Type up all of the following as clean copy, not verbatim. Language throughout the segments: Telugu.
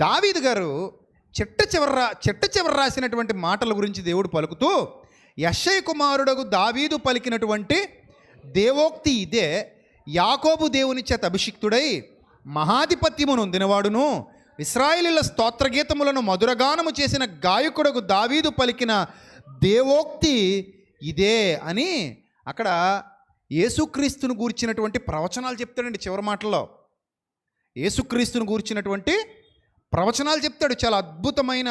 దావీదు గారు చిట్ట చివర రాసినటువంటి మాటల గురించి దేవుడు పలుకుతూ, యెషయా కుమారుడగు దావీదు పలికినటువంటి దేవోక్తి ఇదే. యాకోబు దేవుని చేత అభిషిక్తుడై మహాధిపత్యము నొందినవాడును, ఇశ్రాయేలీయుల స్తోత్రగీతములను మధురగానము చేసిన గాయకుడగు దావీదు పలికిన దేవోక్తి ఇదే అని అక్కడ యేసుక్రీస్తును గూర్చినటువంటి ప్రవచనాలు చెప్తాడండి. చివరి మాటల్లో యేసుక్రీస్తును గూర్చినటువంటి ప్రవచనాలు చెప్తాడు. చాలా అద్భుతమైన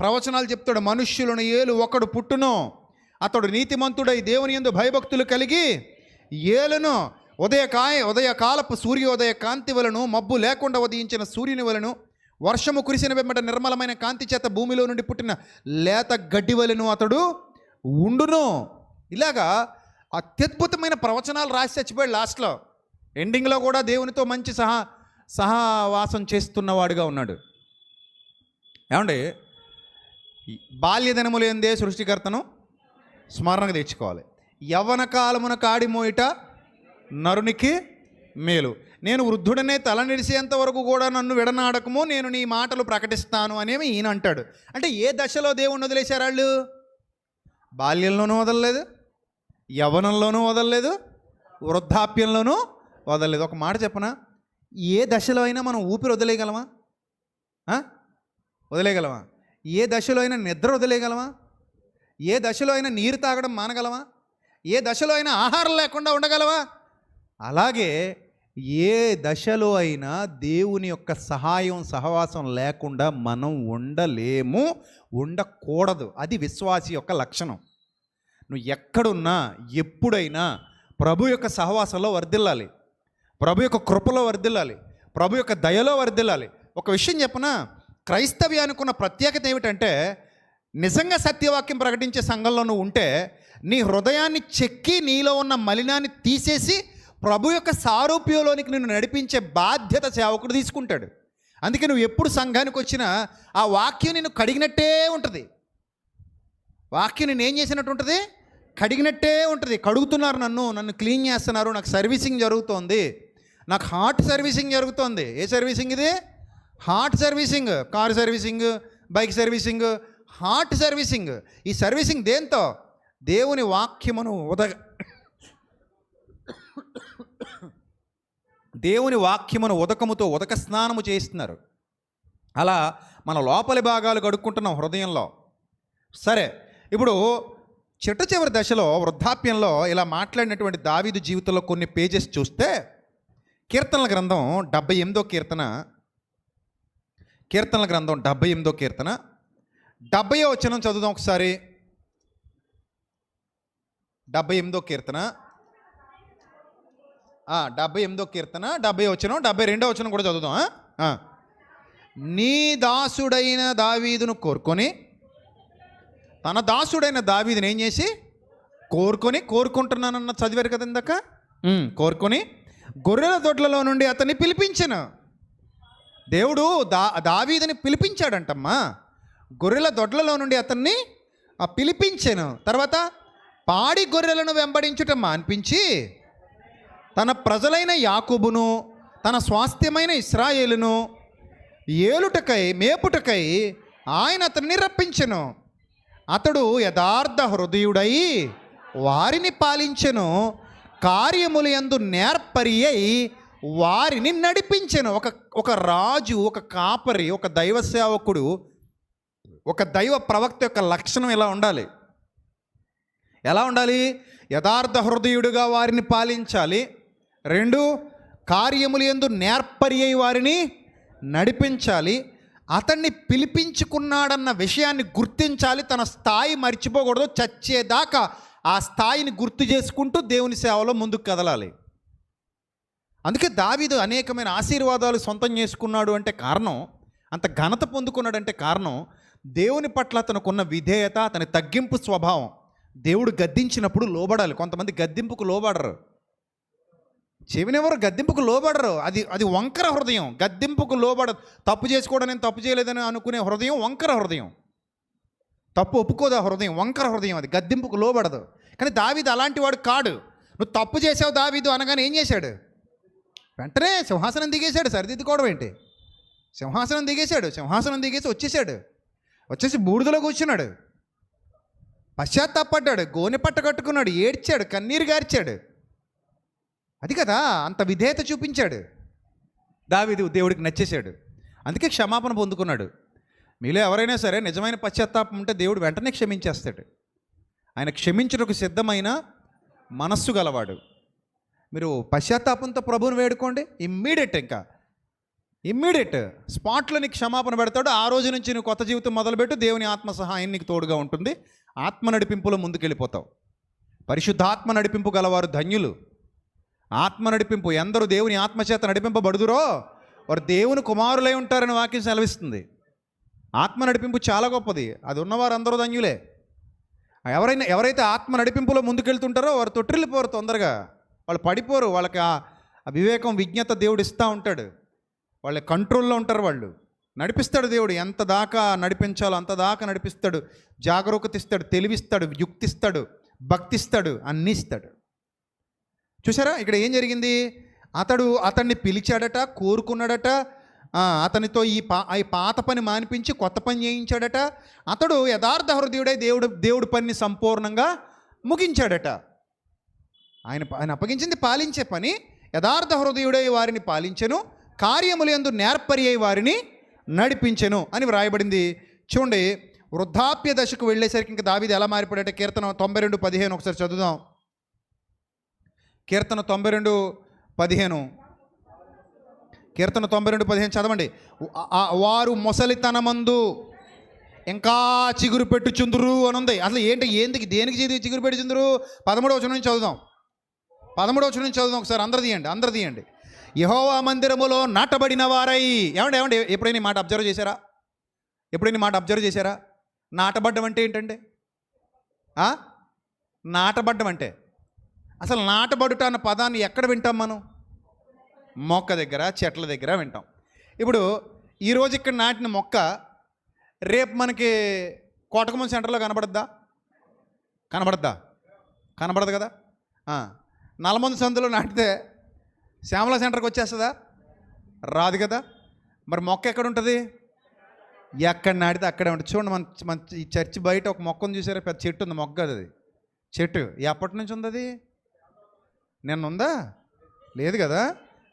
ప్రవచనాలు చెప్తాడు. మనుష్యులను ఏలు ఒకడు పుట్టును, అతడు నీతిమంతుడై దేవుని యందు భయభక్తులు కలిగి ఏలును. ఉదయకాలపు సూర్యోదయ కాంతి వలను, మబ్బు లేకుండా ఉదయించిన సూర్యుని వలను, వర్షము కురిసిన వెంబట నిర్మలమైన కాంతి చేత భూమిలో నుండి పుట్టిన లేత గడ్డి వలెను అతడు ఉండును. ఇలాగా అత్యద్భుతమైన ప్రవచనాలు రాసి చచ్చిపోయాడు. లాస్ట్లో ఎండింగ్లో కూడా దేవునితో మంచి సహవాసం చేస్తున్నవాడుగా ఉన్నాడు. ఏమండి, బాల్యదినములు ఎందే సృష్టికర్తను స్మరణకు తెచ్చుకోవాలి. యవ్వన కాలమున కాడి మోయిట నరునికి మేలు. నేను వృద్ధుడనే తల నిడిసేంత వరకు కూడా నన్ను విడనాడకము, నేను నీ మాటలు ప్రకటిస్తాను అనేవి ఈయన అంటాడు. అంటే ఏ దశలో దేవుణ్ణి వదిలేశారు వాళ్ళు? బాల్యంలోనూ వదలలేదు, యవ్వనంలోనూ వదలలేదు, వృద్ధాప్యంలోనూ వదలలేదు. ఒక మాట చెప్పనా, ఏ దశలో అయినా మనం ఊపిరి వదిలేయగలమా? వదిలేయగలమా? ఏ దశలో అయినా నిద్ర వదిలేయగలమా? ఏ దశలో అయినా నీరు తాగడం మానగలమా? ఏ దశలో అయినా ఆహారం లేకుండా ఉండగలవా? అలాగే ఏ దశలో అయినా దేవుని యొక్క సహాయం సహవాసం లేకుండా మనం ఉండలేము, ఉండకూడదు. అది విశ్వాసి యొక్క లక్షణం. నువ్వు ఎక్కడున్నా ఎప్పుడైనా ప్రభు యొక్క సహవాసంలో వర్ధిల్లాలి, ప్రభు యొక్క కృపలో వర్ధిల్లాలి, ప్రభు యొక్క దయలో వర్ధిల్లాలి. ఒక విషయం చెప్పనా, క్రైస్తవ్యానికి ఉన్న ప్రత్యేకత ఏమిటంటే, నిజంగా సత్యవాక్యం ప్రకటించే సంఘంలో నువ్వు ఉంటే నీ హృదయాన్ని చెక్కి నీలో ఉన్న మలినాన్ని తీసేసి ప్రభు యొక్క సారూప్యంలోనికి నిన్ను నడిపించే బాధ్యత సేవకుడు తీసుకుంటాడు. అందుకే నువ్వు ఎప్పుడు సంఘానికి వచ్చినా ఆ వాక్యం నిన్ను కడిగినట్టే ఉంటుంది. వాక్యం నేను ఏం చేసినట్టు ఉంటుంది? కడిగినట్టే ఉంటుంది. కడుగుతున్నారు, నన్ను క్లీన్ చేస్తున్నారు, నాకు సర్వీసింగ్ జరుగుతోంది, నాకు హార్ట్ సర్వీసింగ్ జరుగుతోంది. ఏ సర్వీసింగ్ ఇది? Heart servicing. Car servicing, bike servicing, heart servicing. ఈ సర్వీసింగ్ దేంతో? దేవుని వాక్యమును దేవుని వాక్యమును ఉదకముతో ఉదక స్నానము చేస్తున్నారు. అలా మన లోపలి భాగాలు కడుక్కుంటున్నాం హృదయంలో. సరే, ఇప్పుడు చిట్ట చివరి దశలో వృద్ధాప్యంలో ఇలా మాట్లాడినటువంటి దావీదు జీవితంలో కొన్ని పేజెస్ చూస్తే, కీర్తనల గ్రంథం 78వ కీర్తన, కీర్తనల గ్రంథం 78వ కీర్తన 70వ వచనం చదువుదాం ఒకసారి. 78వ కీర్తన 78వ కీర్తన 70వ వచనం, 72వ వచనం కూడా చదువుదాం. నీ దాసుడైన దావీదును కోరుకొని, తన దాసుడైన దావీదుని ఏం చేసి? కోరుకుంటున్నానన్న చదివారు కదా ఇందాక. కోరుకొని గొర్రెల దొడ్లలో నుండి అతన్ని పిలిపించను. దేవుడు దావీదుని పిలిపించాడంటమ్మా. గొర్రెల దొడ్లలో నుండి అతన్ని పిలిపించాను. తర్వాత పాడి గొర్రెలను వెంబడించుట మాన్పించి తన ప్రజలైన యాకోబును, తన స్వాస్థ్యమైన ఇశ్రాయేలును మేపుటకై ఆయన అతన్ని రప్పించెను. అతడు యథార్థ హృదయుడై వారిని పాలించెను, కార్యములు యందు నేర్పరి అయి వారిని నడిపించెను. ఒక రాజు, ఒక కాపరి, ఒక దైవ సేవకుడు, ఒక దైవ ప్రవక్త యొక్క లక్షణం ఎలా ఉండాలి? ఎలా ఉండాలి? యథార్థ హృదయుడుగా వారిని పాలించాలి. 2, కార్యములు యందు నేర్పరి అయి వారిని నడిపించాలి. అతన్ని పిలిపించుకున్నాడన్న విషయాన్ని గుర్తించాలి. తన స్థాయి మర్చిపోకూడదు. చచ్చేదాకా ఆ స్థాయిని గుర్తు చేసుకుంటూ దేవుని సేవలో ముందుకు కదలాలి. అందుకే దావీదు అనేకమైన ఆశీర్వాదాలు సొంతం చేసుకున్నాడు అంటే కారణం, అంత ఘనత పొందుకున్నాడంటే కారణం, దేవుని పట్ల అతనుకున్న విధేయత, అతని తగ్గింపు స్వభావం. దేవుడు గద్దించినప్పుడు లోబడాలి. కొంతమంది గద్దింపుకు లోబడరు, చెవినెవరు గద్దింపుకు లోబడరు. అది వంకర హృదయం. గద్దింపుకు లోబడదు. తప్పు చేసుకోవడం, నేను తప్పు చేయలేదని అనుకునే హృదయం వంకర హృదయం. తప్పు ఒప్పుకోదు ఆ హృదయం, వంకర హృదయం. అది గద్దింపుకు లోబడదు. కానీ దావీదు అలాంటి వాడు కాడు. నువ్వు తప్పు చేసావు దావీదు అనగానే ఏం చేశాడు? వెంటనే సింహాసనం దిగేశాడు. సరిదిద్దుకోవడం ఏంటి? సింహాసనం దిగేసి వచ్చేసి బూడిదలో కూర్చున్నాడు. పశ్చాత్తాపడ్డాడు, గోనె పట్ట కట్టుకున్నాడు, ఏడ్చాడు, కన్నీరు గార్చాడు. అది కదా, అంత విధేయత చూపించాడు దావీదు. దేవుడికి నచ్చేశాడు, అందుకే క్షమాపణ పొందుకున్నాడు. మీలో ఎవరైనా సరే నిజమైన పశ్చాత్తాపం ఉంటే దేవుడు వెంటనే క్షమించేస్తాడు. ఆయన క్షమించుటకు సిద్ధమైన మనస్సు గలవాడు. మీరు పశ్చాత్తాపంతో ప్రభువుని వేడుకోండి, ఇమ్మీడియట్ స్పాట్లో నీకు క్షమాపణ పెడతాడు. ఆ రోజు నుంచి నువ్వు కొత్త జీవితం మొదలుపెట్టు. దేవుని ఆత్మ సహాయం నీకు తోడుగా ఉంటుంది. ఆత్మ నడిపింపులో ముందుకెళ్ళిపోతావు. పరిశుద్ధాత్మ నడిపింపు గలవారు ధన్యులు. ఆత్మ నడిపింపు, ఎందరూ దేవుని ఆత్మచేత నడిపింపబడుదురో వారు దేవుని కుమారులై ఉంటారని వాక్యం సెలవిస్తుంది. ఆత్మ నడిపింపు చాలా గొప్పది. అది ఉన్నవారు అందరూ ధన్యులే. ఎవరైతే ఆత్మ నడిపింపులో ముందుకెళ్తుంటారో వారు తొట్టిల్లిపోరు, తొందరగా వాళ్ళు పడిపోరు. వాళ్ళకి ఆ వివేకం, విజ్ఞత దేవుడు ఇస్తూ ఉంటాడు. వాళ్ళ కంట్రోల్లో ఉంటారు. వాళ్ళు నడిపిస్తాడు దేవుడు. ఎంత దాకా నడిపించాలో అంత దాకా నడిపిస్తాడు. జాగరూకత ఇస్తాడు, తెలివిస్తాడు, యుక్తిస్తాడు, భక్తిస్తాడు, అన్నీ ఇస్తాడు. చూసారా ఇక్కడ ఏం జరిగింది? అతన్ని పిలిచాడట, కోరుకున్నాడట, అతనితో ఈ పాత పని మానిపించి కొత్త పని చేయించాడట. అతడు యథార్థ హృదయుడై దేవుడి పనిని సంపూర్ణంగా ముగించాడట. ఆయన అప్పగించింది పాలించే పని. యథార్థ హృదయుడై వారిని పాలించెను, కార్యములందు నేర్పరి అయి వారిని నడిపించెను అని వ్రాయబడింది. చూడండి, వృద్ధాప్య దశకు వెళ్ళేసరికి ఇంకా దావీదు ఎలా మారిపోయాడట? కీర్తన 92:15 ఒకసారి చదువుదాం. కీర్తన 92:15 చదవండి. వారు ముసలితనమందు ఇంకా చిగురు పెట్టుచుందురు అని ఉంది. అసలు దేనికి చిగురు పెట్టుచుందురు? 13వ వచనం నుంచి చదువుదాం. 13వ వచనం నుంచి చదువుదాం ఒకసారి. అందరు తీయండి. యెహోవా మందిరములో నాటబడిన వారై. ఏమండి ఎప్పుడైనా మాట అబ్జర్వ్ చేశారా? నాటబడ్డం అంటే ఏంటంటే, నాటబడ్డం అంటే అసలు నాటబడుట అన్న పదాన్ని ఎక్కడ వింటాం మనం? మొక్క దగ్గర, చెట్ల దగ్గర వింటాం. ఇప్పుడు ఈరోజు ఇక్కడ నాటిన మొక్క రేపు మనకి కోటకమం సెంటర్లో కనబడదు కదా. నల్లమందు సందులో నాటితే శ్యామల సెంటర్కి వచ్చేస్తుందా? రాదు కదా. మరి మొక్క ఎక్కడ ఉంటుంది? ఎక్కడ నాటితే అక్కడే ఉంటుంది. చూడండి, మన ఈ చర్చి బయట ఒక మొక్కను చూసారా? పెద్ద చెట్టు ఉంది, మొక్క అది. చెట్టు ఎప్పటి నుంచి ఉంది? అది నిన్న ఉందా? లేదు కదా.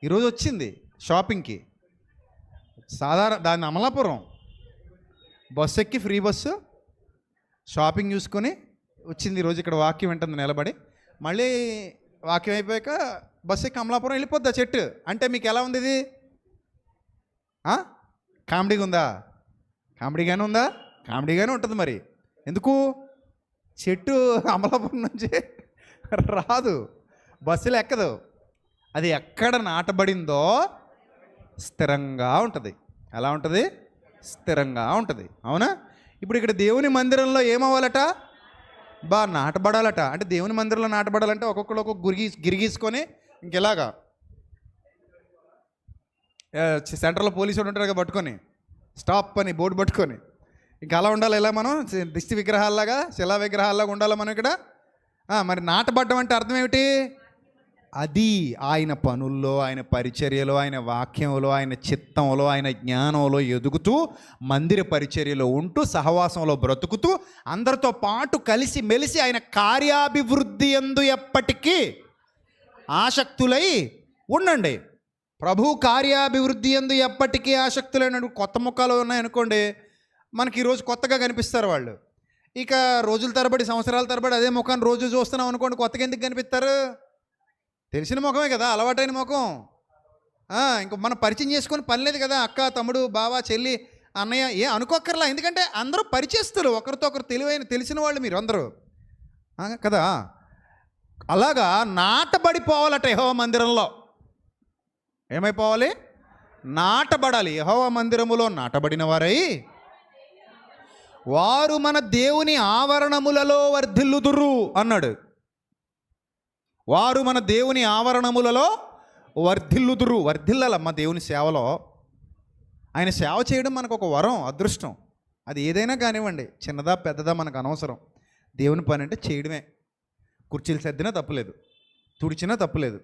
ఈరోజు వచ్చింది షాపింగ్కి. దాన్ని అమలాపురం బస్సు ఎక్కి, ఫ్రీ బస్సు, షాపింగ్ చూసుకొని వచ్చింది. ఈరోజు ఇక్కడ వాక్యం వింటుంది నిలబడి. మళ్ళీ వాక్యం అయిపోయాక బస్సు ఎక్కి అమలాపురం వెళ్ళిపోద్ది ఆ చెట్టు. అంటే మీకు ఎలా ఉంది ఇది? కామెడీగా ఉందా? కామెడీగానే ఉందా? కామెడీగానే ఉంటుంది. మరి ఎందుకు? చెట్టు అమలాపురం నుంచి రాదు, బస్సులు ఎక్కదు. అది ఎక్కడ నాటబడిందో స్థిరంగా ఉంటుంది. ఎలా ఉంటుంది? స్థిరంగా ఉంటుంది. అవునా? ఇప్పుడు ఇక్కడ దేవుని మందిరంలో ఏమవ్వాలట? నాటబడాలట. అంటే దేవుని మందిరంలో నాటబడాలంటే ఒక్కొక్కరు ఒక్కొక్క గిరిగీసుకొని ఇంకెలాగా సెంటర్లో పోలీసు ఉంటారు కదా, పట్టుకొని స్టాప్ అని బోర్డు పట్టుకొని ఇంకా అలా ఉండాలి. ఇలా మనం దిష్టి విగ్రహాల్లాగా, శిలా విగ్రహాల్లాగా ఉండాలి మనం ఇక్కడ. మరి నాటబడ్డం అంటే అర్థం ఏమిటి? అది ఆయన పనుల్లో, ఆయన పరిచర్యలో, ఆయన వాక్యంలో, ఆయన చిత్తంలో, ఆయన జ్ఞానంలో ఎదుగుతూ, మందిర పరిచర్యలో ఉంటూ, సహవాసంలో బ్రతుకుతూ, అందరితో పాటు కలిసి మెలిసి ఆయన కార్యాభివృద్ధి యందు ఎప్పటికీ ఆసక్తులై ఉండండి. ప్రభు కార్యాభివృద్ధి యందు ఎప్పటికీ ఆసక్తులైన కొత్త ముఖాలు ఉన్నాయనుకోండి, మనకి ఈరోజు కొత్తగా కనిపిస్తారు వాళ్ళు. ఇక రోజుల తరబడి, సంవత్సరాల తరబడి అదే ముఖాన్ని రోజు చూస్తున్నాం అనుకోండి, కొత్తగా ఎందుకు కనిపిస్తారు? తెలిసిన ముఖమే కదా, అలవాటైన ముఖం. ఇంక మనం పరిచయం చేసుకొని పని లేదు కదా. అక్క, తమ్ముడు, బావ, చెల్లి, అన్నయ్య అనుకోక్కర్లా. ఎందుకంటే అందరూ పరిచయస్తులు, ఒకరితో ఒకరు తెలిసిన వాళ్ళు మీరు అందరూ కదా. అలాగా నాటబడిపోవాలట యెహోవా మందిరంలో. ఏమైపోవాలి? నాటబడాలి. యెహోవా మందిరములో నాటబడిన వారై వారు మన దేవుని ఆవరణములలో వర్ధిల్లుదురు అన్నాడు. వారు మన దేవుని ఆవరణములలో వర్ధిల్లుదురు. వర్ధిల్లలమ్మ దేవుని సేవలో. ఆయన సేవ చేయడం మనకు ఒక వరం, అదృష్టం. అది ఏదైనా కానివ్వండి, చిన్నదా పెద్దదా మనకు అనవసరం. దేవుని పని అంటే చేయడమే. కుర్చీలు సర్దినా తప్పులేదు, తుడిచినా తప్పులేదు,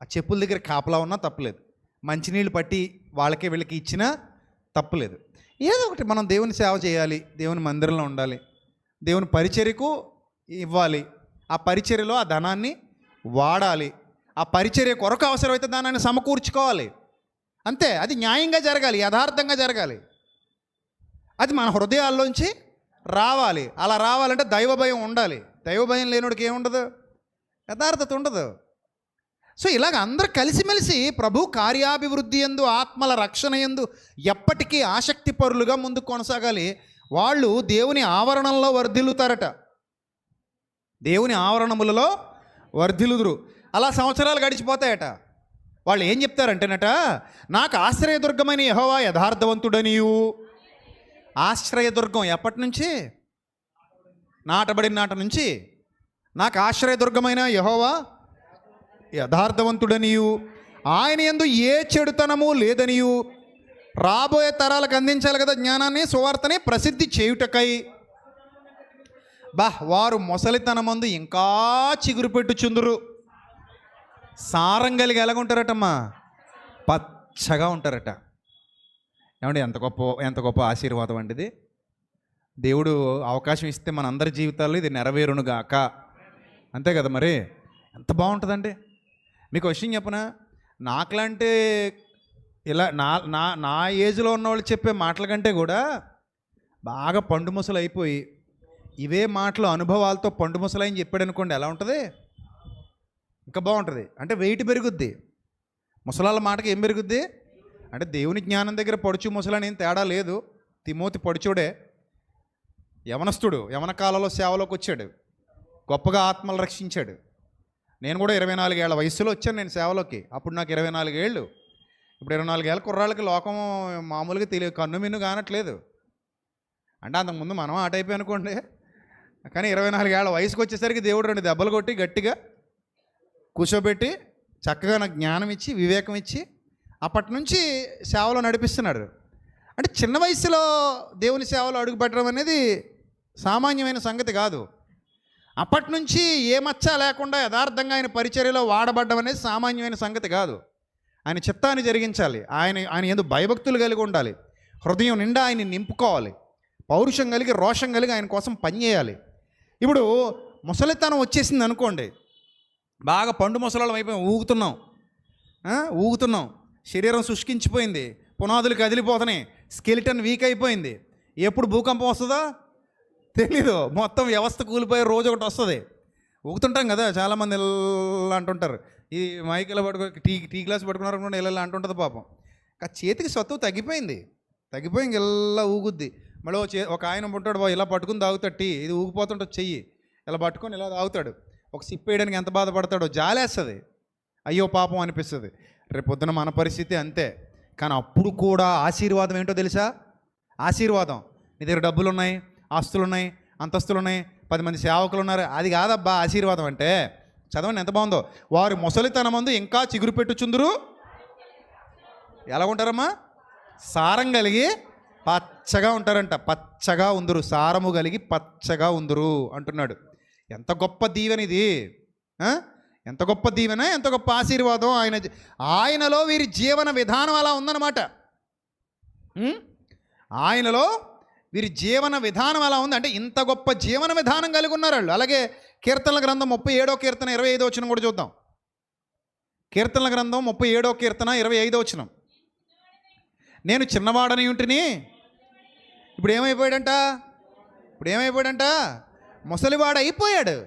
ఆ చెప్పుల దగ్గర కాపలా ఉన్నా తప్పులేదు. మంచినీళ్ళు పట్టి వాళ్ళకి వీళ్ళకి ఇచ్చినా తప్పులేదు. ఏదో ఒకటి మనం దేవుని సేవ చేయాలి, దేవుని మందిరంలో ఉండాలి, దేవుని పరిచర్యకు ఇవ్వాలి, ఆ పరిచర్యలో ఆ ధనాన్ని వాడాలి, ఆ పరిచర్య కొరకు అవసరమైతే దానాన్ని సమకూర్చుకోవాలి. అంతే, అది న్యాయంగా జరగాలి, యథార్థంగా జరగాలి. అది మన హృదయాల్లోంచి రావాలి. అలా రావాలంటే దైవ భయం ఉండాలి. దైవ భయం లేనివాడికి ఏముండదు? యథార్థత ఉండదు. సో ఇలాగ అందరూ కలిసిమెలిసి ప్రభు కార్యాభివృద్ధి యందు, ఆత్మల రక్షణ యందు ఎప్పటికీ ఆసక్తి పరులుగా ముందుకు కొనసాగాలి. వాళ్ళు దేవుని ఆవరణంలో వర్ధిల్లుతారట, దేవుని ఆవరణములలో వర్ధిల్లుదురు. అలా సంవత్సరాలు గడిచిపోతాయట. వాళ్ళు ఏం చెప్తారంటేనట, నాకు ఆశ్రయదుర్గమైన యెహోవా యథార్థవంతుడనియు. ఆశ్రయదుర్గం ఎప్పటి నుంచి? నాటబడిన నాట నుంచి. నాకు ఆశ్రయదుర్గమైన యెహోవా యథార్థవంతుడనియు, ఆయన యందు ఏ చెడుతనము లేదనియు, రాబోయే తరాలకు అందించాలి కదా జ్ఞానాన్ని, సువార్తని ప్రసిద్ధి చేయుటకై. వారు మొసలితనమందు ఇంకా చిగురు పెట్టుచుందురు. సారం కలిగి ఎలాగుంటారటమ్మా? పచ్చగా ఉంటారట. ఏమండి, ఎంత గొప్ప ఆశీర్వాదం అండి ఇది. దేవుడు అవకాశం ఇస్తే మన అందరి జీవితాల్లో ఇది నెరవేరునుగాక. అంతే కదా మరి. ఎంత బాగుంటుందండి. మీకు విషయం చెప్పనా, నాకులాంటి ఇలా నా ఏజ్లో ఉన్నవాళ్ళు చెప్పే మాటల కంటే కూడా బాగా పండు ముసలు అయిపోయి ఇవే మాటలు అనుభవాలతో పండు ముసలని చెప్పాడు అనుకోండి, ఎలా ఉంటుంది? ఇంకా బాగుంటుంది. అంటే వెయిట్ పెరుగుద్ది. ముసలాళ్ళ మాటకి ఏం పెరుగుద్ది అంటే, దేవుని జ్ఞానం దగ్గర పడుచు ముసలని ఏం తేడా లేదు. తిమోతి పడుచుడే, యవనస్తుడు, యవన కాలంలో సేవలోకి వచ్చాడు, గొప్పగా ఆత్మలు రక్షించాడు. నేను కూడా 24 ఏళ్ల వయసులో వచ్చాను నేను సేవలోకి. అప్పుడు నాకు 24 ఏళ్ళు. ఇప్పుడు 24 ఏళ్ళ కుర్రాళ్ళకి లోకం మామూలుగా తెలియదు, కన్ను మిన్ను కానట్లేదు. అంటే అంతకుముందు మనం ఆ టైప్ అనుకోండి. కానీ 24 ఏళ్ల వయసుకు వచ్చేసరికి దేవుడు 2 దెబ్బలు కొట్టి గట్టిగా కూర్చోబెట్టి చక్కగా నాకు జ్ఞానం ఇచ్చి, వివేకం ఇచ్చి, అప్పటి నుంచి సేవలో నడిపిస్తున్నాడు. అంటే చిన్న వయసులో దేవుని సేవలో అడుగుపెట్టడం అనేది సామాన్యమైన సంగతి కాదు. అప్పటి నుంచి ఏ మచ్చ లేకుండా యథార్థంగా ఆయన పరిచర్యలో వాడబడ్డం అనేది సామాన్యమైన సంగతి కాదు. ఆయన చిత్తాన్ని జరిగించాలి, ఆయన యందు భయభక్తులు కలిగి ఉండాలి, హృదయం నిండా ఆయన్ని నింపుకోవాలి, పౌరుషం కలిగి, రోషం కలిగి ఆయన కోసం పనిచేయాలి. ఇప్పుడు ముసలితనం వచ్చేసింది అనుకోండి, బాగా పండు ముసలాళ్ళం అయిపోయి ఊగుతున్నాం, శరీరం శుష్కించిపోయింది, పునాదులు కదిలిపోతున్నాయి, స్కెలిటన్ వీక్ అయిపోయింది. ఎప్పుడు భూకంపం వస్తుందో తెలీదు, మొత్తం వ్యవస్థ కూలిపోయే రోజు ఒకటి వస్తుంది. ఊగుతుంటాం కదా, చాలామంది ఇలా అంటుంటారు, ఈ మైకిలో పట్టుకో టీ గ్లాస్ పట్టుకున్నారు అనుకోండి, ఇలా అంటుంటుంది పాపం. చేతికి సత్తువు తగ్గిపోయి ఇలా ఊగుద్ది. మళ్ళీ ఒక ఆయన ఉంటాడు, ఇలా పట్టుకుని తాగుతాడు టీ, ఇది ఊగిపోతుంటుంది చెయ్యి, ఇలా పట్టుకొని ఇలా తాగుతాడు. ఒక సిప్ వేయడానికి ఎంత బాధపడతాడో, జాలేస్తుంది, అయ్యో పాపం అనిపిస్తుంది. రేపొద్దున మన పరిస్థితి అంతే. కానీ అప్పుడు కూడా ఆశీర్వాదం ఏంటో తెలుసా? ఆశీర్వాదం, నీ దగ్గర డబ్బులు ఉన్నాయి, ఆస్తులు ఉన్నాయి, అంతస్తులు ఉన్నాయి, 10 మంది సేవకులు ఉన్నారు, అది కాదబ్బా ఆశీర్వాదం అంటే. చదవండి ఎంత బాగుందో, వారు ముసలితనమందు ఇంకా చిగురు పెట్టుచుందురు. ఎలా ఉంటారమ్మా? సారం కలిగి పచ్చగా ఉంటారంట. పచ్చగా ఉందురు, సారము కలిగి పచ్చగా ఉందురు అంటున్నాడు. ఎంత గొప్ప దీవెన ఇది! ఎంత గొప్ప దీవెన, ఎంత గొప్ప ఆశీర్వాదం! ఆయనలో వీరి జీవన విధానం అలా ఉందన్నమాట. ఆయనలో వీరి జీవన విధానం అలా ఉంది. అంటే ఇంత గొప్ప జీవన విధానం కలిగి ఉన్నారు వాళ్ళు. అలాగే కీర్తనల గ్రంథం 37వ కీర్తన 25వ వచనం కూడా చూద్దాం. కీర్తనల గ్రంథం 37వ కీర్తన 25వ వచనం. నేను చిన్నవాడని ఉంటిని. ఇప్పుడు ఏమైపోయాడంట? ముసలివాడు అయిపోయాడు.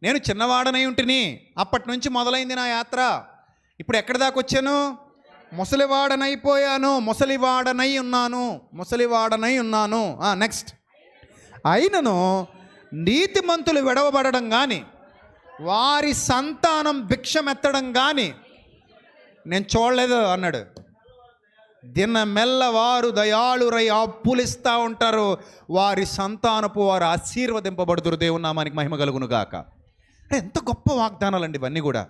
నేను చిన్నవాడనై ఉంటిని, అప్పటి నుంచి మొదలైంది నా యాత్ర. ఇప్పుడు ఎక్కడి దాకా వచ్చాను? ముసలివాడనైపోయాను, ముసలివాడనై ఉన్నాను. నెక్స్ట్, అయినను నీతిమంతులు విడవబడడం కానీ, వారి సంతానం భిక్షమెత్తడం కానీ నేను చూడలేదు అన్నాడు. దినమెల్ల వారు దయాళురై అప్పులిస్తూ ఉంటారు, వారి సంతానపు వారు ఆశీర్వదింపబడుదురు. దేవుని నామానికి మహిమ కలుగును గాక. ఎంత గొప్ప వాగ్దానాలండి ఇవన్నీ కూడా.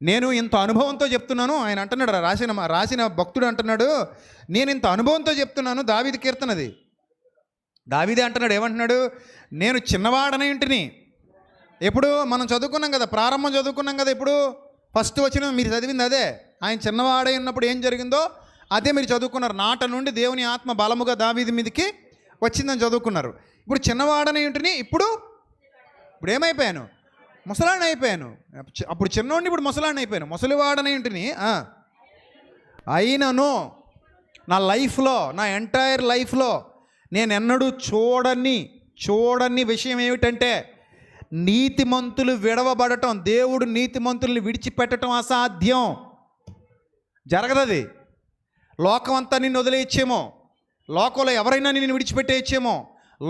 నేను ఇంత అనుభవంతో చెప్తున్నాను. ఆయన అంటున్నాడు, రాసిన భక్తుడు అంటున్నాడు, నేను ఇంత అనుభవంతో చెప్తున్నాను. దావీదు కీర్తనది. దావీదే అంటున్నాడు, ఏమంటున్నాడు? నేను చిన్నవాడనై ఉంటిని. ఎప్పుడు మనం చదువుకున్నాం కదా, ప్రారంభం చదువుకున్నాం కదా. ఇప్పుడు ఫస్ట్ వచ్చిన మీరు చదివింది అదే. ఆయన చిన్నవాడై ఉన్నప్పుడు ఏం జరిగిందో అదే మీరు చదువుకున్నారు. నాట నుండి దేవుని ఆత్మ బలముగా దావీదు మీదకి వచ్చిందని చదువుకున్నారు. ఇప్పుడు చిన్నవాడని ఉంటుని ఇప్పుడు ఏమైపోయాను? ముసలాన్ని అయిపోయాను. అప్పుడు చిన్నవాడిని, ఇప్పుడు ముసలాన్ని అయిపోయాను. ముసలివాడని ఉంటుని అయినను నా లైఫ్లో, నా ఎంటైర్ లైఫ్లో నేను ఎన్నడూ చూడని విషయం ఏమిటంటే నీతిమంతులు విడవబడటం, దేవుడు నీతిమంతుల్ని విడిచిపెట్టడం అసాధ్యం, జరగదది. లోకం అంతా నిన్ను వదిలేయచ్చేమో, లోకంలో ఎవరైనా నిన్ను విడిచిపెట్టేయచ్చేమో,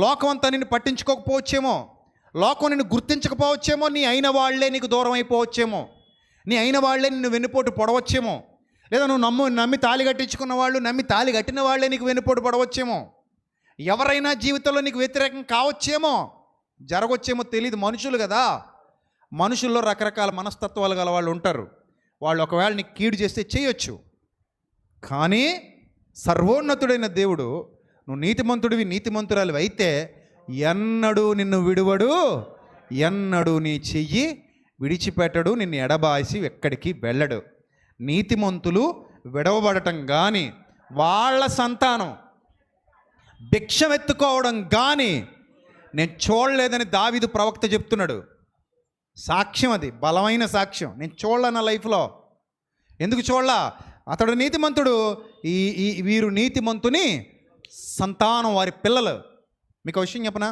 లోకం అంతా నిన్ను పట్టించుకోకపోవచ్చేమో, లోకం నిన్ను గుర్తించకపోవచ్చేమో, నీ అయిన వాళ్లే నీకు దూరం అయిపోవచ్చేమో, నీ అయిన వాళ్లే నిన్ను వెన్నుపోటు పొడవచ్చేమో, లేదా నువ్వు నమ్మి తాళి కట్టించుకున్న వాళ్ళు, నమ్మి తాళి కట్టిన వాళ్లే నీకు వెన్నుపోటు పడవచ్చేమో, ఎవరైనా జీవితంలో నీకు వ్యతిరేకం కావచ్చేమో, జరగవచ్చేమో తెలియదు. మనుషులు కదా, మనుషుల్లో రకరకాల మనస్తత్వాలు గల వాళ్ళు ఉంటారు. వాళ్ళు ఒకవేళ నీకు కీడు చేస్తే చేయొచ్చు. కానీ సర్వోన్నతుడైన దేవుడు, నువ్వు నీతిమంతుడివి, నీతిమంతురాలివి అయితే ఎన్నడూ నిన్ను విడువడు, ఎన్నడూ నీ చెయ్యి విడిచిపెట్టడు, నిన్ను ఎడబాసి ఎక్కడికి వెళ్ళడు. నీతిమంతులు విడవబడటం కానీ, వాళ్ళ సంతానం భిక్షమెత్తుకోవడం కానీ నేను చూడలేదని దావీదు ప్రవక్త చెప్తున్నాడు. సాక్ష్యం, అది బలమైన సాక్ష్యం. నేను చూడలే నా లైఫ్లో. ఎందుకు చూడలా? అతడు నీతిమంతుడు, వీరు నీతిమంతుని సంతానం, వారి పిల్లలు. మీకు విషయం చెప్పనా?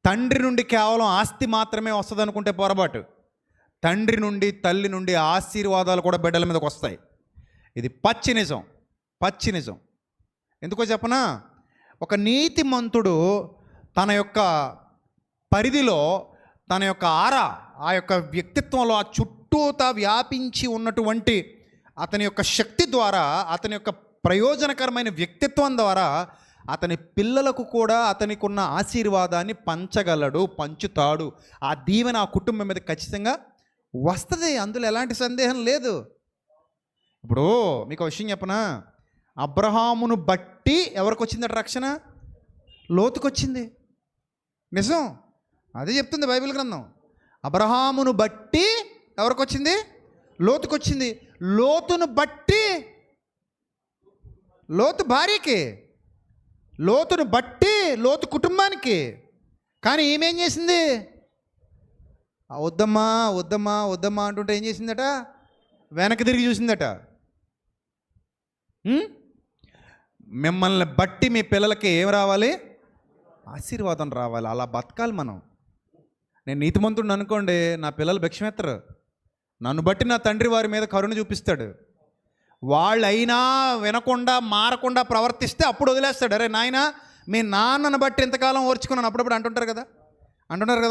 తండ్రి నుండి కేవలం ఆస్తి మాత్రమే వస్తుంది అనుకుంటే పొరపాటు. తండ్రి నుండి, తల్లి నుండి ఆశీర్వాదాలు కూడా బిడ్డల మీదకి వస్తాయి. ఇది పచ్చి నిజం. ఎందుకో చెప్పనా? ఒక నీతిమంతుడు తన యొక్క పరిధిలో, తన యొక్క ఆ యొక్క వ్యక్తిత్వంలో, ఆ చుట్టూతా వ్యాపించి ఉన్నటువంటి అతని యొక్క శక్తి ద్వారా, అతని యొక్క ప్రయోజనకరమైన వ్యక్తిత్వం ద్వారా అతని పిల్లలకు కూడా అతనికి ఉన్న ఆశీర్వాదాన్ని పంచుతాడు. ఆ దీవెన ఆ కుటుంబం మీద ఖచ్చితంగా వస్తుంది, అందులో ఎలాంటి సందేహం లేదు. ఇప్పుడు మీకు విషయం చెప్పనా? అబ్రహామును బట్టి ఎవరికి వచ్చిందట రక్షణ? లోతుకు వచ్చింది. నిజం, అదే చెప్తుంది బైబిల్ గ్రంథం. అబ్రహామును బట్టి ఎవరికి వచ్చింది? లోతుకు వచ్చింది. లోతును బట్టి, లోతు భార్యకి, లోతును బట్టి లోతు కుటుంబానికి. కానీ ఈమెం చేసింది? వద్దమ్మా అంటుంటే ఏం చేసిందట? వెనక్కి తిరిగి చూసిందట. మిమ్మల్ని బట్టి మీ పిల్లలకి ఏం రావాలి? ఆశీర్వాదం రావాలి. అలా బతకాలి మనం. నేను నీతిమంతుడిని అనుకోండి, నా పిల్లలు భిక్షమెత్తరు. నన్ను బట్టి నా తండ్రి వారి మీద కరుణ చూపిస్తాడు. వాళ్ళైనా వినకుండా, మారకుండా ప్రవర్తిస్తే అప్పుడు వదిలేస్తాడు. అరే నాయనా, మీ నాన్నను బట్టి ఎంతకాలం ఓర్చుకున్నాను అప్పుడప్పుడు అంటున్నారు కదా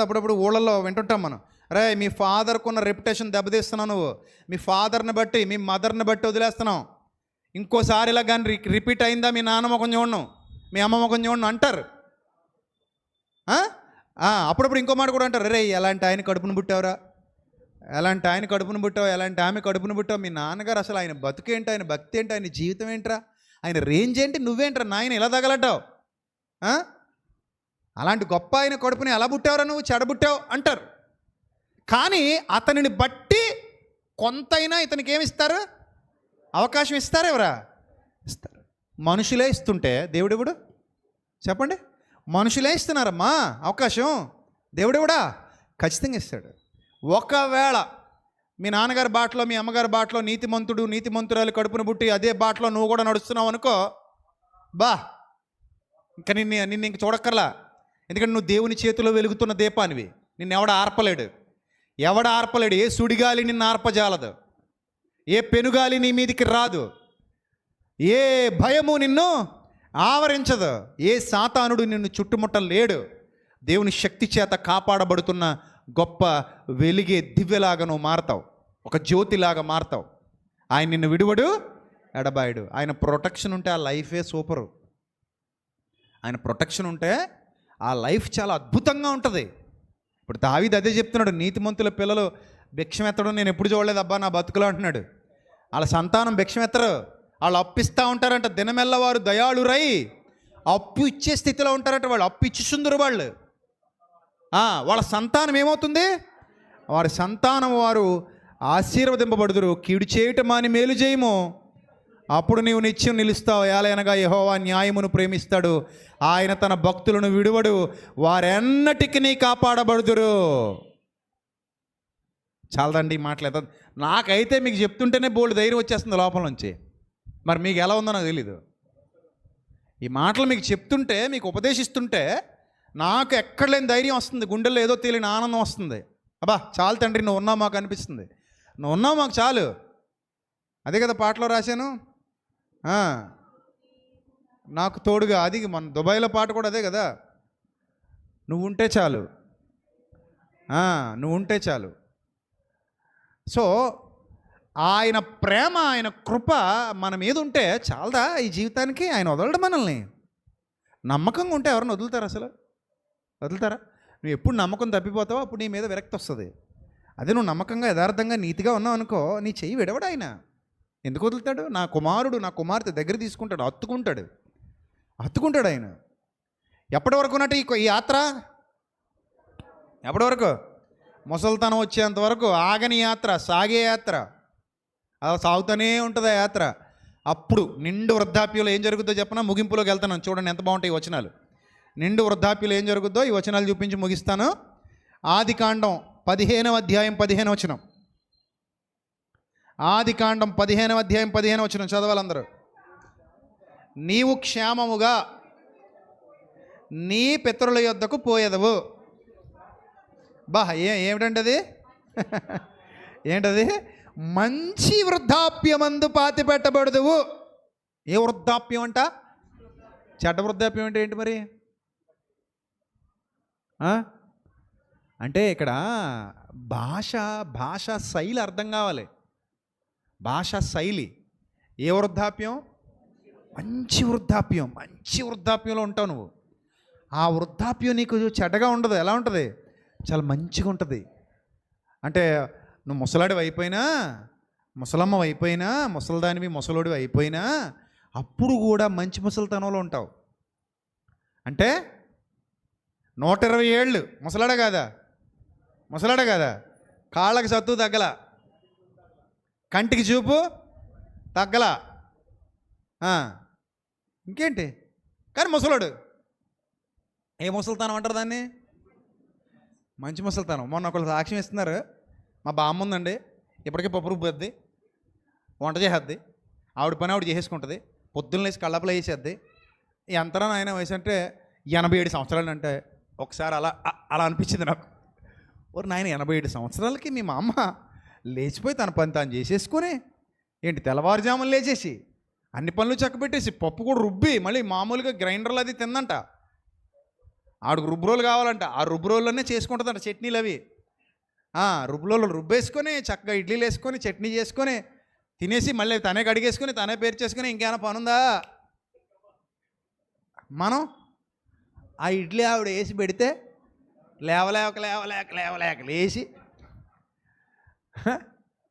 అప్పుడప్పుడు ఊళ్ళల్లో వింటుంటాం మనం. అరే మీ ఫాదర్కు ఉన్న రెప్యుటేషన్ దెబ్బతీస్తున్నావు నువ్వు, మీ ఫాదర్ని బట్టి, మీ మదర్ని బట్టి వదిలేస్తున్నావు, ఇంకోసారి ఇలా కానీ రిపీట్ అయిందా మీ నాన్నమ్మ కొంచెం ఉండను, మీ అమ్మమ్మ కొంచెం ఉండను అంటారు. అప్పుడప్పుడు ఇంకో మాట కూడా అంటారు, అరే ఎలాంటి ఆయన కడుపును పుట్టావురా, ఎలాంటి ఆయన కడుపును పుట్టావు, ఎలాంటి ఆమె కడుపును పుట్టావు, మీ నాన్నగారు అసలు ఆయన బతుకేంటి, ఆయన భక్తి ఏంటి, ఆయన జీవితం ఏంట్రా, ఆయన రేంజ్ ఏంటి, నువ్వేంట్రా నాయన ఇలా తగలటావు, అలాంటి గొప్ప ఆయన కడుపుని ఎలా పుట్టావురా నువ్వు, చెడబుట్టావు అంటారు. కానీ అతనిని బట్టి కొంతైనా ఇతనికి ఏమిస్తారు? అవకాశం ఇస్తారు. ఎవరా ఇస్తారు? మనుషులే ఇస్తుంటే దేవుడెవడు చెప్పండి? మనుషులే ఇస్తున్నారమ్మా అవకాశం, దేవుడెవడా? ఖచ్చితంగా ఇస్తాడు. ఒకవేళ మీ నాన్నగారి బాటలో, మీ అమ్మగారి బాటలో నీతిమంతుడు, నీతిమంతురాలు కడుపును పుట్టి అదే బాటలో నువ్వు కూడా నడుస్తున్నావు అనుకో, ఇంకా నిన్ను ఇంక చూడక్కర్లా. ఎందుకంటే నువ్వు దేవుని చేతిలో వెలుగుతున్న దీపానివి. నిన్ను ఎవడ ఆర్పలేడు. ఏ సుడిగాలి నిన్ను ఆర్పజాలదు, ఏ పెనుగాలి నీ మీదికి రాదు, ఏ భయము నిన్ను ఆవరించదు, ఏ సాతానుడు నిన్ను చుట్టుముట్టలేడు. దేవుని శక్తి చేత కాపాడబడుతున్న గొప్ప వెలిగే దివ్యలాగా నువ్వు మారతావు, ఒక జ్యోతిలాగా మారతావు. ఆయన నిన్ను విడువడు, ఎడబాయడు. ఆయన ప్రొటెక్షన్ ఉంటే ఆ లైఫే సూపరు. ఆయన ప్రొటెక్షన్ ఉంటే ఆ లైఫ్ చాలా అద్భుతంగా ఉంటుంది. ఇప్పుడు దావీదు అదే చెప్తున్నాడు, నీతిమంతుల పిల్లలు భిక్షమెత్తడం నేను ఎప్పుడు చూడలేదు అబ్బా నా బతుకులో అంటున్నాడు. వాళ్ళ సంతానం భిక్షమెత్తరు, వాళ్ళు అప్పిస్తూ ఉంటారంట. దినమెల్లవారు దయాళురై అప్పు ఇచ్చే స్థితిలో ఉంటారంట. వాళ్ళు అప్పు ఇచ్చిచుందరు. వాళ్ళ సంతానం ఏమవుతుంది? వారి సంతానం వారు ఆశీర్వదింపబడుదురు. కీడు చేయటం మాని మేలు చేయము, అప్పుడు నీవు నిత్యం నిలుస్తావు. ఏలయనగా యెహోవా న్యాయమును ప్రేమిస్తాడు, ఆయన తన భక్తులను విడువడు, వారెన్నటికి కాపాడబడుదురు. చాలదండి ఈ మాటలు. నాకైతే మీకు చెప్తుంటేనే బోల్డ్ ధైర్యం వచ్చేస్తుంది లోపల నుంచి. మరి మీకు ఎలా ఉందో నాకు తెలీదు. ఈ మాటలు మీకు చెప్తుంటే, మీకు ఉపదేశిస్తుంటే నాకు ఎక్కడ లేని ధైర్యం వస్తుంది, గుండెల్లో ఏదో తెలియని ఆనందం వస్తుంది. అబ్బా చాలు తండ్రి, నువ్వు ఉన్నావు మాకు అనిపిస్తుంది. నువ్వు ఉన్నావు మాకు చాలు. అదే కదా పాటలో రాశాను, నాకు తోడుగా. అది మన దుబాయ్లో పాట కూడా అదే కదా, నువ్వు ఉంటే చాలు, నువ్వు ఉంటే చాలు. సో ఆయన ప్రేమ, ఆయన కృప మన మీద ఉంటే చాలదా ఈ జీవితానికి? ఆయన వదలడు మనల్ని. నమ్మకంగా ఉంటే ఎవరిని వదులుతారు? అసలు వదులుతారా? నువ్వు ఎప్పుడు నమ్మకం తప్పిపోతావో అప్పుడు నీ మీద విరక్తి వస్తుంది. అదే నువ్వు నమ్మకంగా యథార్థంగా నీతిగా ఉన్నావు అనుకో, నీ చెయ్యి విడవడు ఆయన. ఎందుకు వదులుతాడు? నా కుమారుడు నా కుమార్తె దగ్గర తీసుకుంటాడు, హత్తుకుంటాడు ఆయన. ఎప్పటి వరకు ఉన్నట్టు ఈ యాత్ర? ఎప్పటి వరకు? ముసలితనం వచ్చేంత వరకు ఆగని యాత్ర, సాగే యాత్ర. అలా సాగుతూనే ఉంటుంది ఆ యాత్ర. అప్పుడు నిండు వృద్ధాప్యంలో ఏం జరుగుతుందో చెప్పనా? ముగింపులోకి వెళ్తాను, చూడండి ఎంత బాగుంటాయి ఈ వచనాలు. నిండు వృద్ధాప్యంలో ఏం జరుగుద్దో ఈ వచనాలు చూపించి ముగిస్తాను. ఆదికాండం 15వ అధ్యాయం 15వ వచనం. ఆదికాండం 15వ అధ్యాయం 15వ వచనం చదవాలందరూ. నీవు క్షేమముగా నీ పితరుల యొద్దకు పోయేదవు. బా ఏమిటండి అది? ఏంటది? మంచి వృద్ధాప్యమందు పాతి పెట్టబడదువు. ఏ వృద్ధాప్యం అంట? చెడ్డ వృద్ధాప్యం అంటే ఏంటి మరి? అంటే ఇక్కడ భాష శైలి అర్థం కావాలి. భాషా శైలి. ఏ వృద్ధాప్యం? మంచి వృద్ధాప్యంలో ఉంటావు నువ్వు. ఆ వృద్ధాప్యం నీకు చెడ్డగా ఉండదు. ఎలా ఉంటుంది? చాలా మంచిగా ఉంటుంది. అంటే నువ్వు ముసలాడివి అయిపోయినా, ముసలమ్మ అయిపోయినా, ముసలిదానివి ముసలోడివి అయిపోయినా అప్పుడు కూడా మంచి ముసలితనంలో ఉంటావు. అంటే 120 ఏళ్ళు ముసలాడే కాదా? కాళ్ళకి సత్తు తగ్గల, కంటికి చూపు తగ్గల, ఇంకేంటి? కానీ ముసలోడు. ఏ ముసలితనం అంటారు దాన్ని? మంచి ముసలితనం. మొన్న ఒకళ్ళు సాక్ష్యం ఇస్తున్నారు. మా బామ్మ ఉందండి, ఇప్పటికే పప్పు రుబ్బుద్ది, వంట చేసేద్ది, ఆవిడ పని ఆవిడ చేసేసుకుంటుంది, పొద్దున్న లేచి కళ్ళపలో వేసేద్ది. ఎంతరా నాయన వయసు అంటే 87 సంవత్సరాలు. అంటే ఒకసారి అలా అనిపించింది నాకు. ఓరు నాయన, 87 సంవత్సరాలకి మీ మా అమ్మ లేచిపోయి తన పని తాను చేసేసుకొని, ఏంటి తెల్లవారుజాములు లేచేసి అన్ని పనులు చక్కబెట్టేసి పప్పు కూడా రుబ్బి మళ్ళీ మామూలుగా గ్రైండర్లు అది తిందంట. ఆవిడకు రుబ్బురోలు కావాలంట, ఆ రుబ్బురోళ్ళనే చేసుకుంటుందంట చట్నీలు అవి. రుబ్బురోలు రుబ్బేసుకొని చక్కగా ఇడ్లీలు వేసుకొని చట్నీ చేసుకొని తినేసి మళ్ళీ తనే కడిగేసుకొని తనే పేరు చేసుకొని ఇంకేమైనా పనుందా? మనం ఆ ఇడ్లీ ఆవిడ వేసి పెడితే లేవలేక లేచి,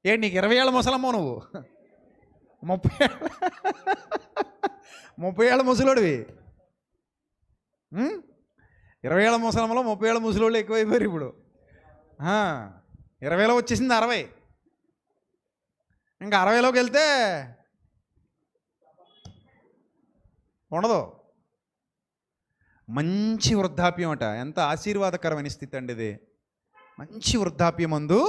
ఏంటి నీకు 20 ఏళ్ళ ముసలమ్మో నువ్వు? 30 ఏళ్ళ ముసలోడివి. 20 ఏళ్ళ ముసలమ్మలో 30 ఏళ్ళ ముసలోళ్ళు ఎక్కువైపోయారు ఇప్పుడు. 20లో వచ్చేసింది 60. ఇంకా 60లోకి వెళ్తే ఉండదు. మంచి వృద్ధాప్యం అట. ఎంత ఆశీర్వాదకరమైన స్థితి అండి ఇది. మంచి వృద్ధాప్యం అందు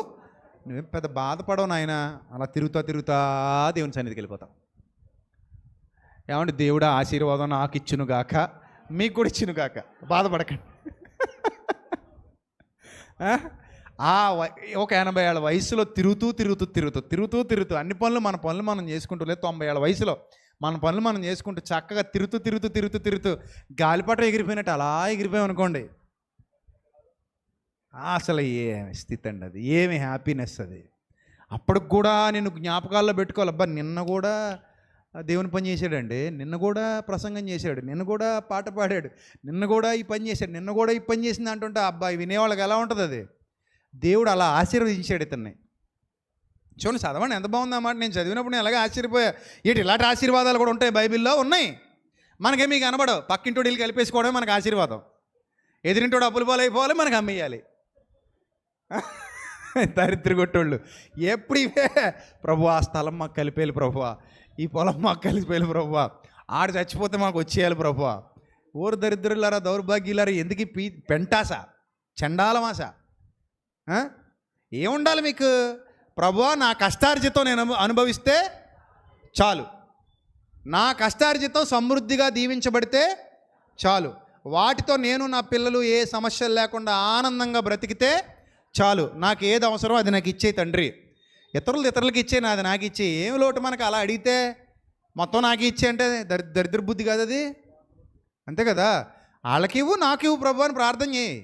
నువ్వేం పెద్ద బాధపడవు నాయన. అలా తిరుగుతా దేవుని సన్నిధికి వెళ్ళిపోతావు. ఏమంటే దేవుడా ఆశీర్వాదం నాకు ఇచ్చునుగాక, మీకు కూడా ఇచ్చునుగాక, బాధపడకండి. ఒక 80 ఏళ్ళ వయసులో తిరుగుతూ అన్ని పనులు మన పనులు మనం చేసుకుంటూ, లేదు 90 ఏళ్ళ వయసులో మన పనులు మనం చేసుకుంటూ చక్కగా తిరుగుతూ గాలిపటం ఎగిరిపోయినట్టు అలా ఎగిరిపోయామనుకోండి, అసలు ఏమి స్థితి అండి అది, ఏమి హ్యాపీనెస్ అది. అప్పటికి కూడా నేను జ్ఞాపకాల్లో పెట్టుకోవాలి. అబ్బా నిన్న కూడా దేవుని పని చేశాడండి, నిన్న కూడా ప్రసంగం చేశాడు, నిన్న కూడా పాట పాడాడు, నిన్న కూడా ఈ పని చేశాడు, నిన్న కూడా ఈ పని చేసింది అంటుంటే అబ్బాయి వినేవాళ్ళకి ఎలా ఉంటుంది అది? దేవుడు అలా ఆశీర్వదించాడు ఇతన్ని. చూడండి, చదవండి ఎంత బాగుంది అన్నమాట. నేను చదివినప్పుడు నేను అలాగే ఆశ్చర్యపోయా. ఇలాంటి ఆశీర్వాదాలు కూడా ఉంటాయి బైబిల్లో. ఉన్నాయి, మనకేమీ కనబడవు. పక్కింటోడికి కలిపేసుకోవడమే మనకు ఆశీర్వాదం. ఎదిరింటోడు అప్పుల పాలు అయిపోవాలి, మనకు అమ్మేయాలి. దరిద్ర కొట్టోళ్ళు ఎప్పుడు ఇవే, ప్రభు ఆ స్థలం మాకు కలిపేయాలి ప్రభువా, ఈ పొలం మాకు కలిపేయాలి ప్రభువా, ఆడ చచ్చిపోతే మాకు వచ్చేయాలి ప్రభువా. ఊరు దరిద్రులారా, దౌర్భాగ్యులారా, ఎందుకు పెంటాస, చండాలమాస? ఏముండాలి మీకు? ప్రభువా నా కష్టార్జితం నేను అనుభవిస్తే చాలు, నా కష్టార్జితం సమృద్ధిగా దీవించబడితే చాలు, వాటితో నేను నా పిల్లలు ఏ సమస్యలు లేకుండా ఆనందంగా బ్రతికితే చాలు, నాకు ఏది అవసరమో అది నాకు ఇచ్చే తండ్రి. ఇతరులకి ఇచ్చే, నాది నాకు ఇచ్చే. ఏం లోటు మనకు? అలా అడిగితే మొత్తం నాకు ఇచ్చే అంటే దరిద్ర బుద్ధి కాదు అది, అంతే కదా? వాళ్ళకి ఇవ్వు, నాకు ఇవ్వు ప్రభు అని ప్రార్థన చేయి,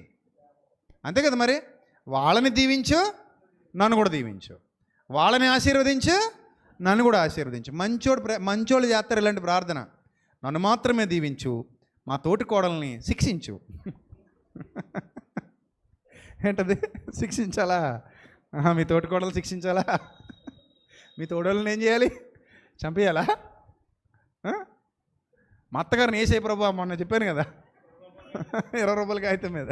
అంతే కదా? మరి వాళ్ళని దీవించు, నన్ను కూడా దీవించు, వాళ్ళని ఆశీర్వదించు, నన్ను కూడా ఆశీర్వదించు. మంచోళ్ళు చేస్తారు ఇలాంటి ప్రార్థన. నన్ను మాత్రమే దీవించు, మా తోటి కోడల్ని శిక్షించు. ఏంటది? శిక్షించాలా? మీ తోటి కోడలు శిక్షించాలా? మీ తోడోళ్ళని ఏం చేయాలి? చంపేయాలా? మా అత్తగారిని వేసే ప్రభు మొన్న చెప్పాను కదా, 20 రూపాయల కాగితం మీద.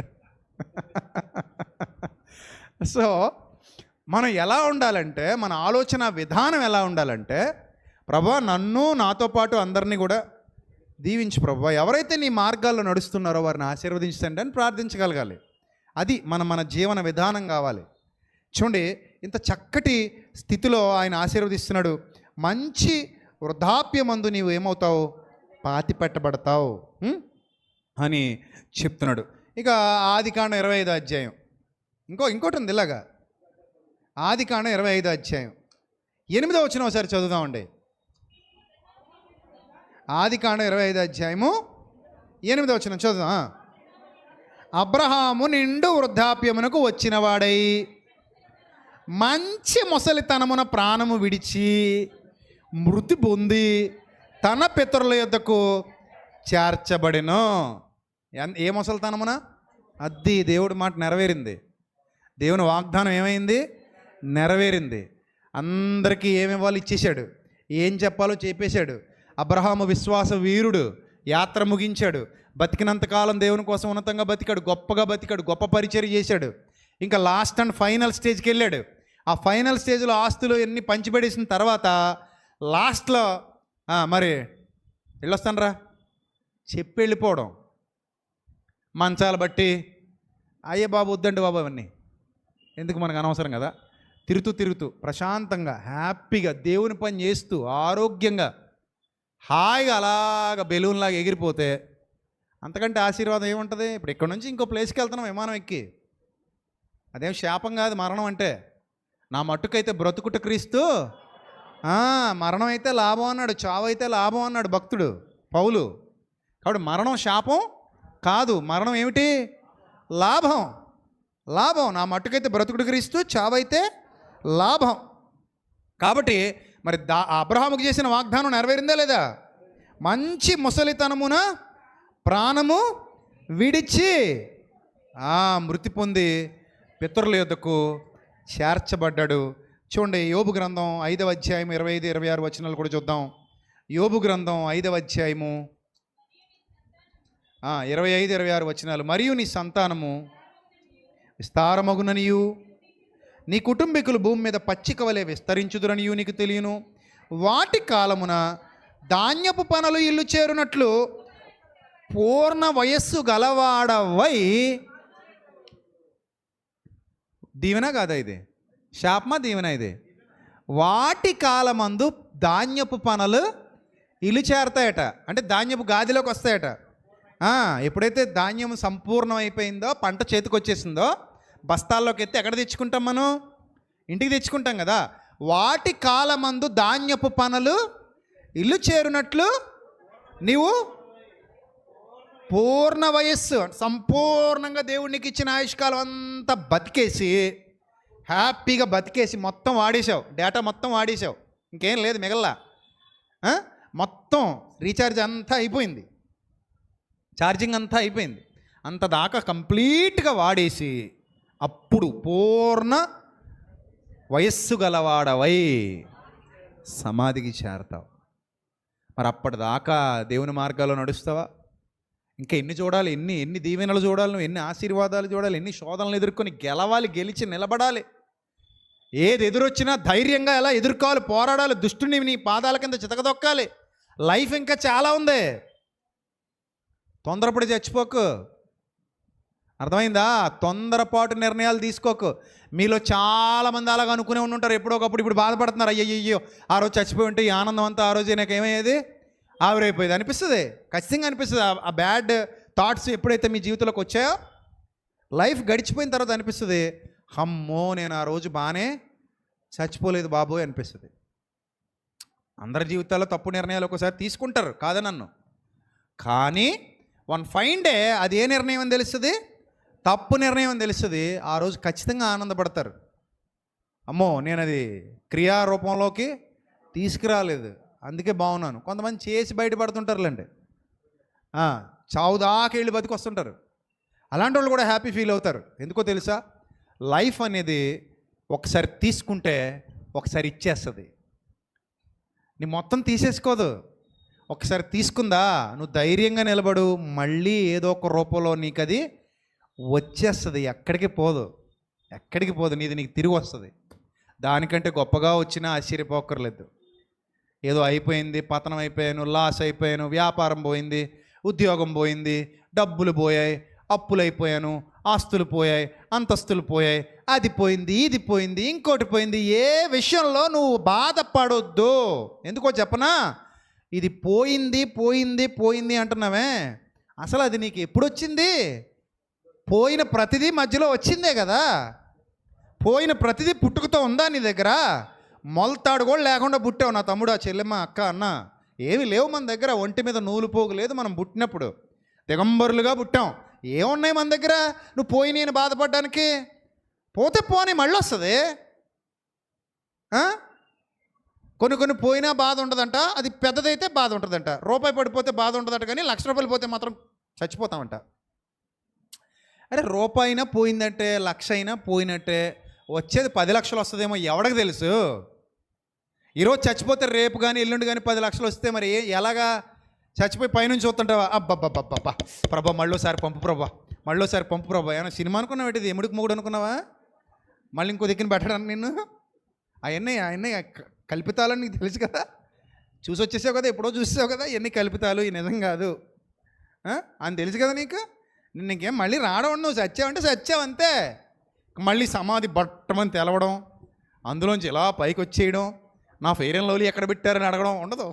సో మనం ఎలా ఉండాలంటే, మన ఆలోచన విధానం ఎలా ఉండాలంటే, ప్రభువా నన్ను నాతో పాటు అందరినీ కూడా దీవించు ప్రభువా, ఎవరైతే నీ మార్గాల్లో నడుస్తున్నారో వారిని ఆశీర్వదించండి అని ప్రార్థించగలగాలి. అది మన జీవన విధానం కావాలి. చూడండి, ఇంత చక్కటి స్థితిలో ఆయన ఆశీర్వదిస్తున్నాడు. మంచి వృద్ధాప్యమందు నీవు ఏమవుతావు? పాతి పెట్టబడతావు అని చెప్తున్నాడు. ఇక ఆదికాండం 25వ అధ్యాయం, ఇంకోటి ఉంది ఇలాగా. ఆదికాండం 25వ అధ్యాయం 8వ వచనం ఒకసారి చదువుదామండి. ఆదికాండం 25వ అధ్యాయము 8వ వచనం చదువుదాం. అబ్రహాము నిండు వృద్ధాప్యమునకు వచ్చినవాడై మంచి ముసలితనమున ప్రాణము విడిచి మృతి పొంది తన పితరుల యొద్దకు చేర్చబడెను. ఏ ముసలితనమున? అది దేవుడి మాట నెరవేరింది. దేవుని వాగ్దానం ఏమైంది? నెరవేరింది. అందరికీ ఏమివ్వాలో ఇచ్చేశాడు, ఏం చెప్పాలో చెప్పేశాడు. అబ్రహాము విశ్వాస వీరుడు, యాత్ర ముగించాడు, బతికినంతకాలం దేవుని కోసం ఉన్నతంగా బతికాడు, గొప్పగా బతికాడు, గొప్ప పరిచర్య చేశాడు. ఇంకా లాస్ట్ అండ్ ఫైనల్ స్టేజ్కి వెళ్ళాడు. ఆ ఫైనల్ స్టేజ్లో ఆస్తులు ఎన్ని పంచిపెట్టేసిన తర్వాత లాస్ట్లో మరి వెళ్ళొస్తానరా చెప్పి వెళ్ళిపోవడం. మంచాలు బట్టి అయ్యే బాబు వద్దండి బాబు, అవన్నీ ఎందుకు, మనకు అనవసరం కదా. తిరుగుతూ ప్రశాంతంగా హ్యాపీగా దేవుని పని చేస్తూ ఆరోగ్యంగా హాయిగా అలాగ బెలూన్లాగా ఎగిరిపోతే అంతకంటే ఆశీర్వాదం ఏముంటుంది? ఇప్పుడు ఇక్కడ నుంచి ఇంకో ప్లేస్కి వెళ్తున్నాం విమానం ఎక్కి, అదేం శాపం కాదు మరణం అంటే. నా మట్టుకైతే బ్రతుకుట క్రీస్తు, మరణం అయితే లాభం అన్నాడు, చావు అయితే లాభం అన్నాడు భక్తుడు పౌలు. కాబట్టి మరణం శాపం కాదు, మరణం ఏమిటి? లాభం. నా మట్టుకైతే బ్రతుకుడు క్రీస్తు, చావైతే లాభం. కాబట్టి మరి అబ్రహాముకు చేసిన వాగ్దానం నెరవేరిందా లేదా? మంచి ముసలితనమున ప్రాణము విడిచి మృతి పొంది పితరుల యొద్దకు చేర్చబడ్డాడు. చూడండి, యోబు గ్రంథం 5వ అధ్యాయం 25, 26 వచనాలు కూడా చూద్దాం. యోబు గ్రంథం 5వ అధ్యాయము 25, 26 వచనాలు. మరియు నీ సంతానము విస్తారమగుననియు నీ కుటుంబీకులు భూమి మీద పచ్చిక వలె విస్తరించుదురనియు నీకు తెలియను. వాటి కాలమున ధాన్యపు పనులు ఇల్లు చేరునట్లు పూర్ణ వయస్సు గలవాడవై. దీవెన కాదా ఇది? శాపమా దీవెన ఇది? వాటి కాలమందు ధాన్యపు పనులు ఇల్లు చేరతాయట, అంటే ధాన్యపు గాదిలోకి వస్తాయట. ఎప్పుడైతే ధాన్యం సంపూర్ణం అయిపోయిందో, పంట చేతికి వచ్చేసిందో, బస్తాల్లోకి ఎత్తి ఎక్కడ తెచ్చుకుంటాం? మనం ఇంటికి తెచ్చుకుంటాం కదా. వాటి కాలమందు ధాన్యపు పనులు ఇల్లు చేరునట్లు నీవు పూర్ణ వయస్సు, సంపూర్ణంగా దేవుడికి ఇచ్చిన ఆయుష్కాలం అంతా బతికేసి, హ్యాపీగా బతికేసి మొత్తం వాడేసావు, డేటా మొత్తం వాడేసావు, ఇంకేం లేదు మిగల్లా. మొత్తం రీఛార్జ్ అంతా అయిపోయింది, ఛార్జింగ్ అంతా అయిపోయింది, అంత దాకా కంప్లీట్గా వాడేసి అప్పుడు పూర్ణ వయస్సు గలవాడవై సమాధికి చేరతావు. మరి అప్పటిదాకా దేవుని మార్గాల్లో నడుస్తావా? ఇంకా ఎన్ని చూడాలి, ఎన్ని దీవెనలు చూడాలి, నువ్వు ఎన్ని ఆశీర్వాదాలు చూడాలి, ఎన్ని శోధనలు ఎదుర్కొని గెలవాలి, గెలిచి నిలబడాలి. ఏది ఎదురొచ్చినా ధైర్యంగా ఎలా ఎదుర్కోవాలి, పోరాడాలి, దుష్టుని నీ పాదాల కింద చితకదొక్కాలి. లైఫ్ ఇంకా చాలా ఉంది. తొందరపడి చచ్చిపోకు. అర్థమైందా? తొందరపాటు నిర్ణయాలు తీసుకోకు. మీలో చాలామంది అలాగ అనుకునే ఉంటారు ఎప్పుడో ఒకప్పుడు. ఇప్పుడు బాధపడుతున్నారు, అయ్యయ్యో ఆ రోజు చచ్చిపోయి ఉంటే ఈ ఆనందం అంతా ఆ రోజే నాకు ఏమయ్యేది, ఆవిరైపోయేది అనిపిస్తుంది. ఖచ్చితంగా అనిపిస్తుంది. ఆ బ్యాడ్ థాట్స్ ఎప్పుడైతే మీ జీవితంలోకి వచ్చాయో, లైఫ్ గడిచిపోయిన తర్వాత అనిపిస్తుంది, అమ్మో నేను ఆ రోజు బాగానే చచ్చిపోలేదు బాబోయ్ అనిపిస్తుంది. అందరి జీవితాల్లో తప్పు నిర్ణయాలు ఒకసారి తీసుకుంటారు, కాదనన్ను. కానీ వన్ ఫైన్ డే అది ఏ నిర్ణయం అని తెలుస్తుంది, తప్పు నిర్ణయం అని తెలుస్తుంది. ఆ రోజు ఖచ్చితంగా ఆనందపడతారు. అమ్మో నేను అది క్రియారూపంలోకి తీసుకురాలేదు, అందుకే బాగున్నాను. కొంతమంది చేసి బయటపడుతుంటారులేండి, చావు దాకా వెళ్ళి బతికి వస్తుంటారు. అలాంటి వాళ్ళు కూడా హ్యాపీ ఫీల్ అవుతారు. ఎందుకో తెలుసా? లైఫ్ అనేది ఒకసారి తీసుకుంటే ఒకసారి ఇచ్చేస్తుంది. నీ మొత్తం తీసేసుకోదు. ఒకసారి తీసుకుందా నువ్వు ధైర్యంగా నిలబడు, మళ్ళీ ఏదో ఒక రూపంలో నీకు అది వచ్చేస్తుంది. ఎక్కడికి పోదు, ఎక్కడికి పోదు. నీకు తిరిగి వస్తుంది. దానికంటే గొప్పగా వచ్చినా ఆశ్చర్యపోక్కర్లేదు. ఏదో అయిపోయింది, పతనం అయిపోయాను, లాస్ అయిపోయాను, వ్యాపారం పోయింది, ఉద్యోగం పోయింది, డబ్బులు పోయాయి, అప్పులు అయిపోయాను, ఆస్తులు పోయాయి, అంతస్తులు పోయాయి, అది పోయింది, ఇది పోయింది, ఇంకోటి పోయింది. ఏ విషయంలో నువ్వు బాధపడొద్దు. ఎందుకో చెప్పనా? ఇది పోయింది పోయింది పోయింది అంటున్నావే, అసలు అది నీకు ఎప్పుడు వచ్చింది? పోయిన ప్రతిదీ మధ్యలో వచ్చిందే కదా. పోయిన ప్రతిదీ పుట్టుకతో ఉందా నీ దగ్గర? మొలతాడు కూడా లేకుండా పుట్టావు నా తమ్ముడు, ఆ చెల్లెమ్మ, అక్క, అన్న. ఏమి లేవు మన దగ్గర. ఒంటి మీద నూలు పోగు లేదు. మనం పుట్టినప్పుడు దిగంబరులుగా పుట్టాం. ఏమున్నాయి మన దగ్గర నువ్వు పోయి నేను బాధపడడానికి? పోతే పోనీ మళ్ళీ వస్తుంది. కొన్ని పోయినా బాధ ఉండదంట. అది పెద్దదైతే బాధ ఉంటుందంట. రూపాయి పడిపోతే బాధ ఉండదంట, కానీ ₹1,00,000 పోతే మాత్రం చచ్చిపోతామంట. అరే రూపాయి అయినా పోయిందంటే, 1,00,000 అయినా పోయినట్టే. వచ్చేది 10 లక్షలు వస్తుందేమో ఎవడికి తెలుసు? ఈరోజు చచ్చిపోతే రేపు కానీ ఎల్లుండి కానీ 10 లక్షలు వస్తే మరి ఎలాగా? చచ్చిపోయి పైనుంచి చూస్తుంటావా? అబ్బబ్బబ్బబ్బా ప్రభా మళ్ళోసారి పంపు ప్రభా, మళ్ళోసారి పంపు ప్రభా. ఏమన్నా సినిమా అనుకున్నావు? ఏంటిది ఎముడికి మొగుడు అనుకున్నావా? మళ్ళీ ఇంకో దిక్కుని పెట్టడానికి నిన్ను అవన్నీ కల్పితాలని నీకు తెలుసు కదా. చూసి వచ్చేసావు కదా, ఎప్పుడో చూసావు కదా. ఇవన్నీ కల్పితాలు, ఈ నిజం కాదు అని తెలుసు కదా నీకు. నిన్న ఇంకేం మళ్ళీ రావడం, నువ్వు చచ్చావంటే చచ్చావు అంతే. మళ్ళీ సమాధి బట్టమని తెలవడం, అందులోంచి ఇలా పైకి వచ్చేయడం, నా ఫెయిర్ అండ్ లవ్లీ ఎక్కడ పెట్టారని అడగడం ఉండదు.